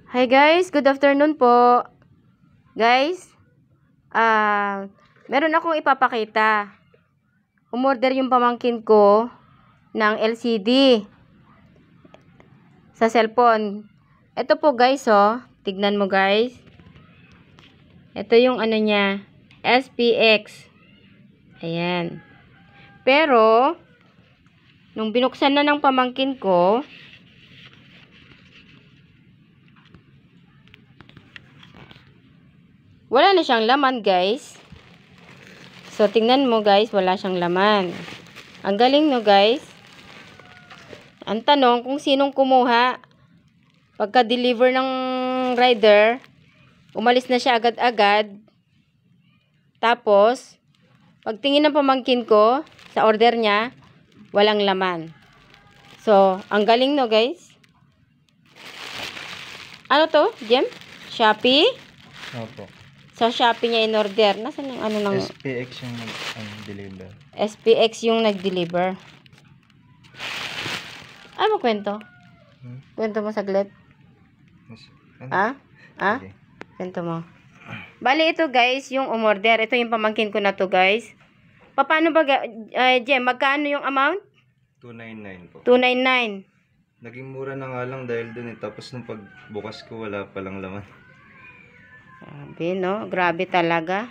Hi guys, good afternoon po. Guys, meron akong ipapakita. Umorder yung pamangkin ko ng LCD sa cellphone. Ito po guys, oh. Tignan mo guys. Ito yung ano niya, SPX. Ayan. Pero, nung binuksan na ng pamangkin ko, wala na siyang laman guys. So, tingnan mo guys, wala siyang laman. Ang galing no guys. Ang tanong kung sinong kumuha. Pagka-deliver ng rider, umalis na siya agad-agad. Tapos, pagtingin ng pamangkin ko sa order niya, walang laman. So, ang galing no guys. Ano to, Jem? Shopee? Opo. Sa Shopee niya in-order. Nasaan yung ano ng... SPX yung nag-deliver. SPX yung nag-deliver. Ano mo kwento? Kwento mo saglit. Ano? Okay. Kwento mo. Bali ito guys, yung umorder. Ito yung pamangkin ko na to guys. Paano ba, Jem, magkano yung amount? 299 po. 299. Naging mura na nga lang dahil dun eh. Tapos nung pagbukas ko wala palang laman. Grabe no, grabe talaga.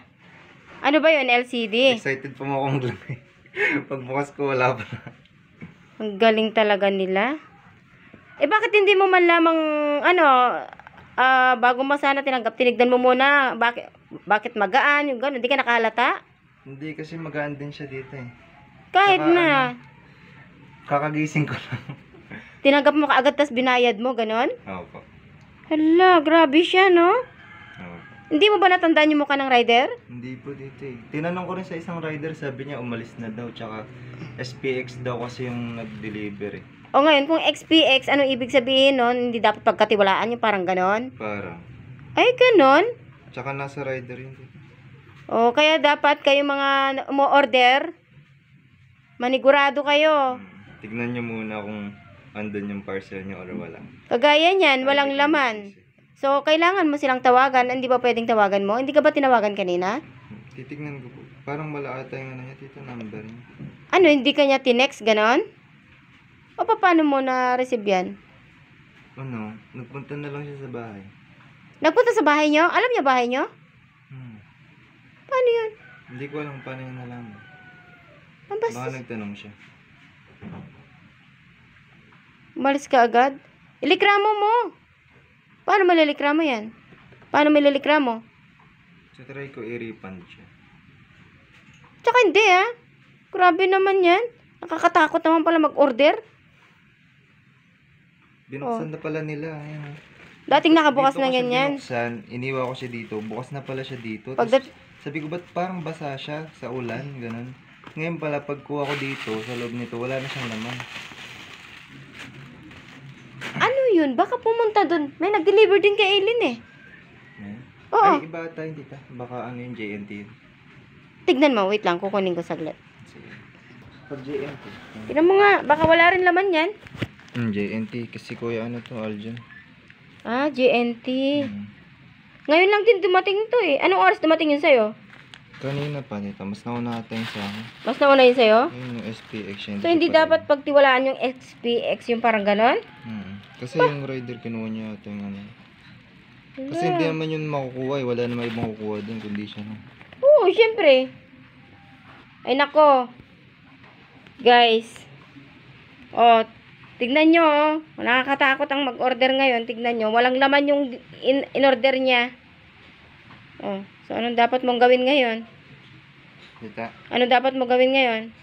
Ano ba yun, LCD? Excited pa mo akong dun eh. Pagbukas ko wala pa. Ang galing talaga nila. Bakit hindi mo man lamang, bago mo sana tinignan mo muna, bakit magaan, yung gano'n, hindi ka nakahalata? Hindi kasi magaan din siya dito eh. Kahit Saka, na. Kakagising ko lang. Tinanggap mo kaagad, tas binayad mo, gano'n? Opo. Hala, grabe siya, no? Opo. Hindi mo ba natandaan yung mukha ng rider? Hindi po dito eh. Tinanong ko rin sa isang rider, sabi niya umalis na daw. Tsaka SPX daw kasi yung nag-deliver eh. O ngayon, kung XPX, ano ibig sabihin nun? Hindi dapat pagkatiwalaan yung parang gano'n? Parang. Ay, gano'n? Tsaka nasa rider yun. O, kaya dapat kayo mga umu-order, manigurado kayo. Tignan nyo muna kung andun yung parcel nyo or wala. Kagaya niyan, walang laman. So, kailangan mo silang tawagan. Hindi ba pwedeng tawagan mo? Hindi ka ba tinawagan kanina? Titignan ko po. Parang wala ata yung ano niya dito, number niya. Ano, hindi ka niya tinext, ganon? O, paano mo na-receive yan? Ano, nagpunta na lang siya sa bahay. Nagpunta sa bahay niyo? Alam niya bahay niyo? Paano yun? Hindi ko alam paano yung nalaman. Ang Baka bastos. nagtanong siya. Umalis ka agad? Ilikramo mo. Paano malilikramo yan? Paano malilikramo? So, try ko i-refund siya. Tsaka hindi Grabe naman yan. Nakakatakot naman pala mag-order. Binuksan na pala nila. Ayan. Dating nakabukas Dito na ko siya ganyan. binuksan, iniwa ko siya dito. Bukas na pala siya dito. Pagdat- Tapos, sabi ko, ba't parang basa siya sa ulan? Ganun. Ngayon pala, pagkuha ko dito, sa loob nito, wala na siyang laman. Ano yun? Baka pumunta dun. May nag-deliver din kay Aileen eh. Ayan. Oo. Ay, iba ata, hindi ta. Baka ano yung JNT yun. Tignan mo. Wait lang. Kukunin ko saglit. Sige. Pag JNT. Tignan mo nga. Baka wala rin laman yan. JNT. Kasi kuya ano to, Aljan. GNT. Ngayon lang din dumating to eh. Anong oras dumating yun sa'yo? Kanina pa nito. Mas nauna ata yung sa akin. Mas nauna yun sa'yo? Yun yung SPX yun. So, hindi dapat pagtiwalaan yung XPX, yung parang ganon? Kasi yung rider kinuha niya ata yung ano. Kasi hindi naman yun makukuha eh. Wala naman ibang kukuha din kundi siya. No? Oo, syempre. Ay, nako. Guys. Tignan nyo, nakakatakot ang mag-order ngayon. Tignan nyo, walang laman yung in-order niya. So anong dapat mong gawin ngayon? Kita. Ano dapat mo gawin ngayon?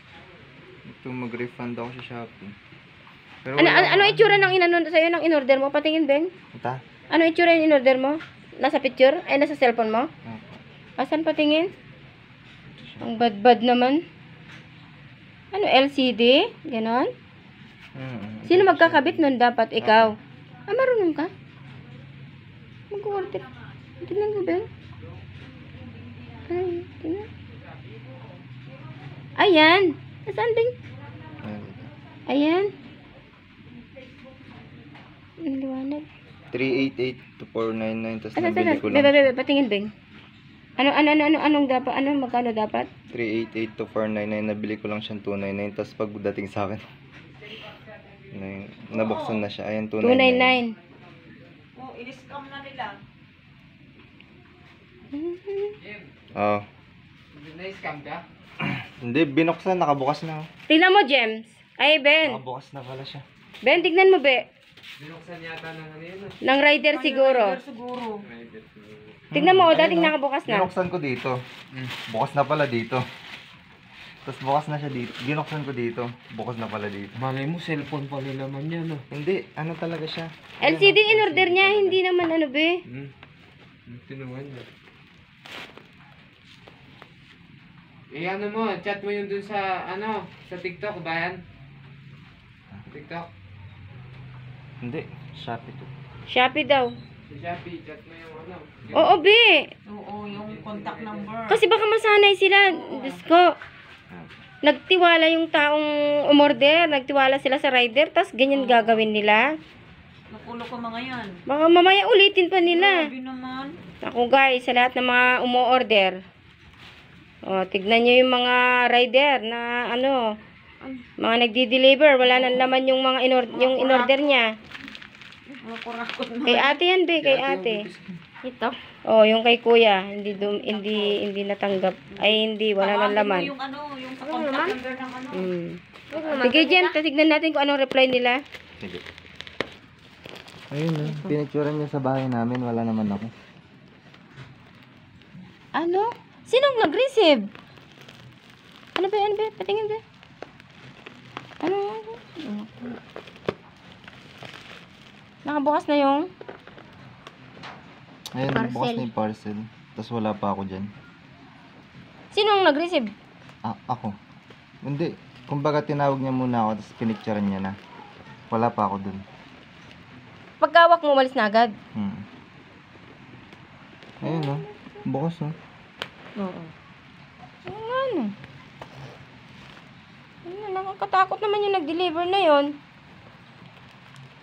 Ito mag-refund ako sa Shopee. Pero Ano itsura ng sa'yo ng in-order mo? Patingin, Ben. Kita. Ano itsura yung in-order mo? Nasa picture? Ay, nasa cellphone mo? Okay. Asan patingin? Ang bad-bad naman. Ano, LCD? Ganon? Sino magkakabit nun? Dapat ikaw. Marunong ka? Mag-order. Tignan ko, Ben. Ay, tignan. Ayan. Nasaan, Ben? Ayan. Ang liwanag. 388 to 499, tapos Ano, nabili ko Bebe, lang. bebe, patingin, Beng. Anong dapat? Magkano dapat? 388 to 499, nabili ko lang siyang 299, tapos pagdating sa akin, nabuksan na siya. Ayan, 299. 299. Oh, in-scam na nila. Oo. Na-scam ka? Hindi, binuksan, nakabukas na. Tingnan mo, James. Ay, Ben. Nakabukas na pala siya. Ben, tignan mo, Be. Binuksan yata ng ano yun. Ng rider siguro. Siguro. Tignan mo, Ayun, dating oh. nakabukas na. Binuksan ko dito. Bukas na pala dito. Tapos bukas na siya dito. Binuksan ko dito. Bukas na pala dito. Malay mo, cellphone pa nila man yan, no? Hindi, ano talaga siya. LCD in order niya, hindi naman ano, Be. Tinungan niya. Ano mo, chat mo yun dun sa, sa TikTok ba yan? TikTok? Hindi, Shopee to. Shopee daw. Sa Shopee, chat mo yung Oo, Be. Oo, yung contact number. Kasi baka masanay sila. Diyos ko. Nagtiwala yung taong umorder. Nagtiwala sila sa rider. Tapos ganyan gagawin nila. Nakulo ko mga yan. Baka mamaya ulitin pa nila. Grabe naman. Ako guys, sa lahat ng mga umo-order. O, tignan nyo yung mga rider na mga nagdi-deliver. Wala nang laman yung mga yung in-order niya. Mga kurakot na. Kay ate yan, Be. Kay ate. Ito. Oh, yung kay kuya. Hindi natanggap. Ay, hindi. Wala nang laman. Yung yung sa contact number ng Sige, Jem. Tignan natin kung anong reply nila. Sige. Ayun na, pinicturean niya sa bahay namin. Wala naman ako. Ano? Sinong nag-receive? Ano ba? Patingin ba? Ano? Nakabukas na yung Ayun, Parcel. bukas na yung parcel. Tapos wala pa ako dyan. Sinong nag-receive? Ako. Hindi. Kumbaga tinawag niya muna ako, tapos pinicturean niya na. Wala pa ako dun. Pagkawak mo, umalis na agad. Ayun o. Bukas o. Oo. Ano? Nakakatakot naman yung nag-deliver na yon.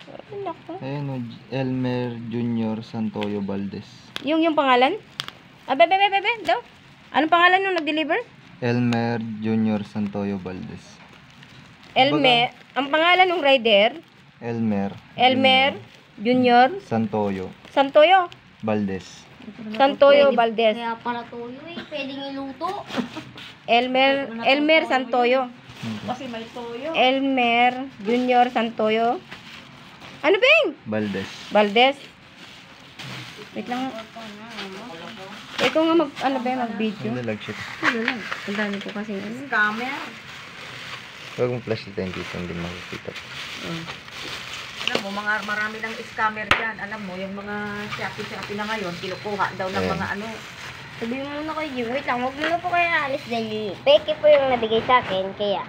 Ay, naku. Ayun o. Elmer Junior Santoyo Valdez. Yung pangalan? Bebe, daw. Anong pangalan nung nag-deliver? Elmer Junior Santoyo Valdez. Elmer. Ang pangalan ng rider? Elmer Junior. Santoyo Valdez. Kaya pala toyo pwedeng iluto. Elmer Santoyo. Kasi may toyo. Elmer Junior Santoyo. Ano bang? Valdez. Wait lang. Ikaw nga mag-video. Hindi nag-ship. Ano lang. Ang dami ko kasi Scammer. Huwag mong flashlight tayo dito, hindi makikita. Alam mo, marami ng scammer dyan. Alam mo, yung mga Shopee na ngayon, kinukuha daw ng Ayan. mga Sabi mo muna kay Jim, wait lang, huwag mo na po kayo alis dahil peke po yung nabigay sa akin, kaya